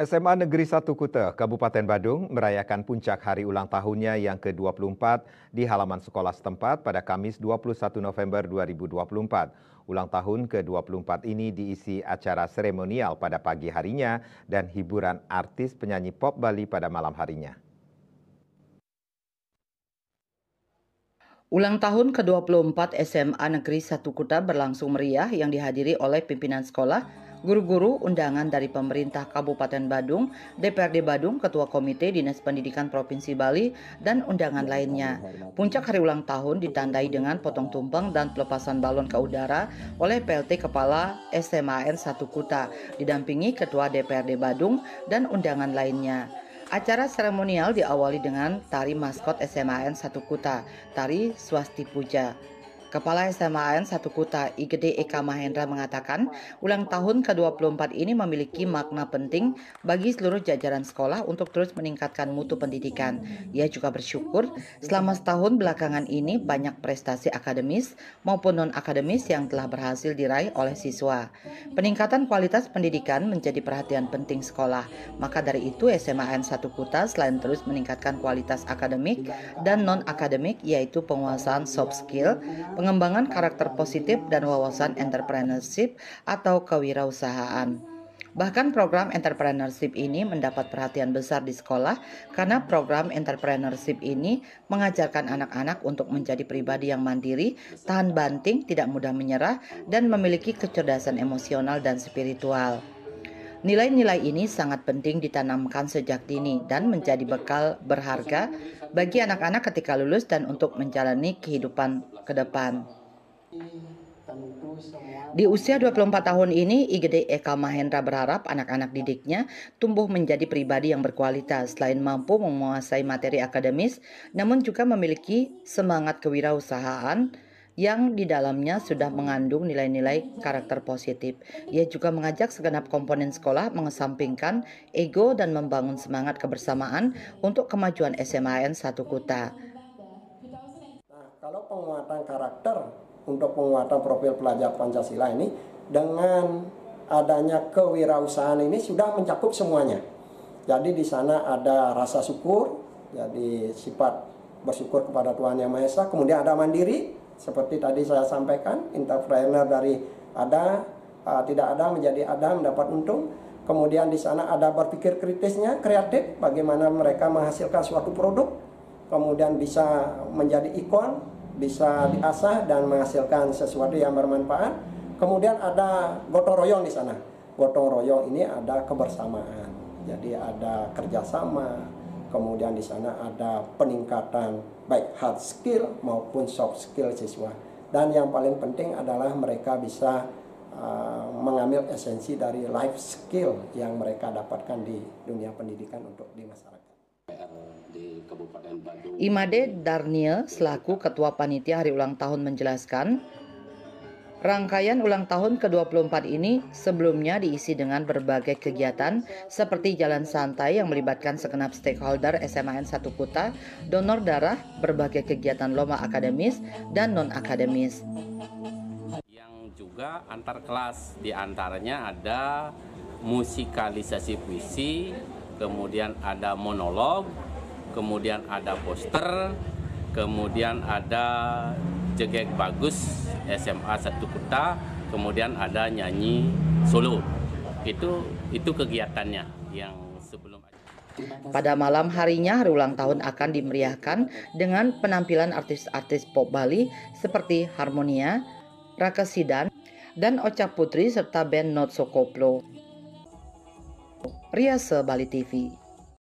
SMA Negeri 1 Kuta, Kabupaten Badung merayakan puncak hari ulang tahunnya yang ke-24 di halaman sekolah setempat pada Kamis 21 November 2024. Ulang tahun ke-24 ini diisi acara seremonial pada pagi harinya dan hiburan artis penyanyi pop Bali pada malam harinya. Ulang tahun ke-24 SMA Negeri 1 Kuta berlangsung meriah yang dihadiri oleh pimpinan sekolah, guru-guru, undangan dari pemerintah Kabupaten Badung, DPRD Badung, Ketua Komite Dinas Pendidikan Provinsi Bali, dan undangan lainnya. Puncak hari ulang tahun ditandai dengan potong tumpeng dan pelepasan balon ke udara oleh PLT Kepala SMAN 1 Kuta, didampingi Ketua DPRD Badung dan undangan lainnya. Acara seremonial diawali dengan tari maskot SMAN 1 Kuta, tari Swasti Puja. Kepala SMAN 1 Kuta, IGD Eka Mahendra mengatakan, ulang tahun ke-24 ini memiliki makna penting bagi seluruh jajaran sekolah untuk terus meningkatkan mutu pendidikan. Ia juga bersyukur selama setahun belakangan ini banyak prestasi akademis maupun non-akademis yang telah berhasil diraih oleh siswa. Peningkatan kualitas pendidikan menjadi perhatian penting sekolah. Maka dari itu SMAN 1 Kuta selain terus meningkatkan kualitas akademik dan non-akademik yaitu penguasaan soft skill, pengembangan karakter positif dan wawasan entrepreneurship atau kewirausahaan. Bahkan program entrepreneurship ini mendapat perhatian besar di sekolah karena program entrepreneurship ini mengajarkan anak-anak untuk menjadi pribadi yang mandiri, tahan banting, tidak mudah menyerah, dan memiliki kecerdasan emosional dan spiritual. Nilai-nilai ini sangat penting ditanamkan sejak dini dan menjadi bekal berharga bagi anak-anak ketika lulus dan untuk menjalani kehidupan ke depan. Di usia 24 tahun ini, IGD Eka Mahendra berharap anak-anak didiknya tumbuh menjadi pribadi yang berkualitas selain mampu menguasai materi akademis, namun juga memiliki semangat kewirausahaan yang di dalamnya sudah mengandung nilai-nilai karakter positif. Ia juga mengajak segenap komponen sekolah mengesampingkan ego dan membangun semangat kebersamaan untuk kemajuan SMAN 1 Kuta. Nah, kalau penguatan karakter untuk penguatan profil pelajar Pancasila ini dengan adanya kewirausahaan ini sudah mencakup semuanya. Jadi di sana ada rasa syukur, jadi sifat bersyukur kepada Tuhan Yang Maha Esa, kemudian ada mandiri, seperti tadi saya sampaikan, entrepreneur dari ada, tidak ada menjadi ada, mendapat untung. Kemudian di sana ada berpikir kritisnya, kreatif, bagaimana mereka menghasilkan suatu produk, kemudian bisa menjadi ikon, bisa diasah dan menghasilkan sesuatu yang bermanfaat. Kemudian ada gotong royong di sana. Gotong royong ini ada kebersamaan, jadi ada kerjasama. Kemudian di sana ada peningkatan baik hard skill maupun soft skill siswa. Dan yang paling penting adalah mereka bisa mengambil esensi dari life skill yang mereka dapatkan di dunia pendidikan untuk di masyarakat. Imade Darniel selaku Ketua Panitia Hari Ulang Tahun menjelaskan, rangkaian ulang tahun ke-24 ini sebelumnya diisi dengan berbagai kegiatan seperti jalan santai yang melibatkan segenap stakeholder SMAN 1 Kuta, donor darah, berbagai kegiatan lomba akademis dan non-akademis. Yang juga antar kelas, diantaranya ada musikalisasi puisi, kemudian ada monolog, kemudian ada poster, kemudian ada jegek bagus SMA 1 Kuta, kemudian ada nyanyi solo. Itu kegiatannya yang sebelum. Pada malam harinya hari ulang tahun akan dimeriahkan dengan penampilan artis-artis pop Bali seperti Harmonia, Raka Sidan, dan Ocha Putri serta band Not So Koplo. Riase Bali TV.